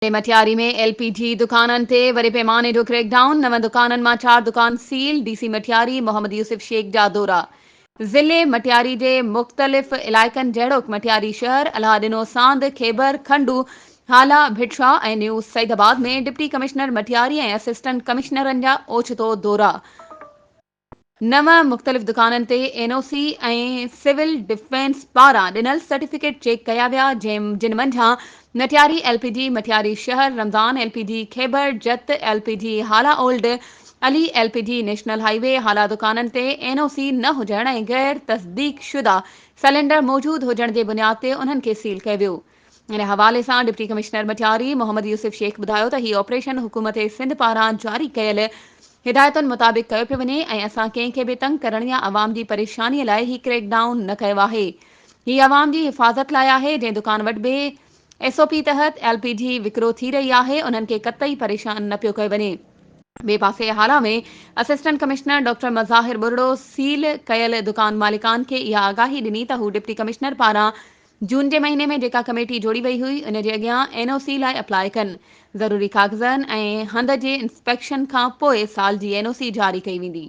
मटियारी में एलपीजी दुकाननि ते वॾे पैमाने जो क्रैकडाउन, 9 दुकाननि मां 4 दुकान सील। डीसी मटियारी मोहम्मद यूसुफ शेख जा दौरा। ज़िले मटियारी जे मुख़्तलिफ़ इलाइक़नि जहिड़ोकि मटियारी शहर, अलादिनो सांद, खेबर, खंडू, हाला, भिटशा ऐं न्यू सईदाबाद में डिप्टी कमिश्नर मटियारी ऐं असिस्टेंट कमिश्नरनि जा ओचितो दौरा। 9 मुख़्तलिफ़ दुकाननि ते एनओसी ऐं सिविल डिफेंस पारां ॾिनल सर्टिफिकेट चेक कया विया, जिन मंझां मटियारी एलपीजी मटियारी शहर, रमज़ान एलपीजी खेबर, जत एलपीजी हाला old, Ali LPG national highway, हाला दुकाननि ते एनओसी न हुजण ऐं गैर तस्दीक शुदा सिलेंडर मौजूदु हुजण जे बुनियाद ते उन्हनि खे सील कयो वियो। इन हवाले सां डिप्टी कमिश्नर मटियारी मोहम्मद यूसुफ शेख ॿुधायो त हीउ ऑपरेशन हुकूमत सिंध पारां जारी कयल हिदायतुनि मुताबिक़ कयो पियो वञे ऐं असां कंहिंखे बि तंग करण या अवाम जी परेशानीअ लाइ ही क्रैकडाउन न कयो आहे। हीउ अवाम जी हिफ़ाज़त लाइ आहे। जंहिं दुकान वटि बि एसओपी तहत एलपीजी विकिरो थी रही आहे, उन्हनि खे कतई परेशान न पियो कयो वञे। ॿिए पासे हाला में assistant commissioner doctor Mazahir बुरड़ो seal कयल दुकान मालिकान खे इहा आगाही ॾिनी त हू डिप्टी कमिश्नर पारां जून जे महीने में जेका कमेटी जोड़ी वई हुई, उन जे अॻियां एनओसी लाइ अप्लाई कनि। ज़रूरी कागज़नि ऐं हंध जे इंस्पेक्शन खां पोइ साल जी एनओसी जारी कई वेंदी।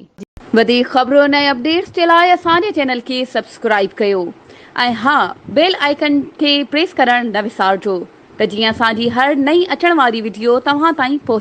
वधीक ख़बरुनि ऐं अपडेट्स जे लाइ असांजे चैनल खे सब्सक्राइब कयो ऐं हा, बेल आइकन खे प्रेस करणु न विसारिजो त जीअं असांजी हर नई अचण वारी वीडियो तव्हां ताईं पहुचे।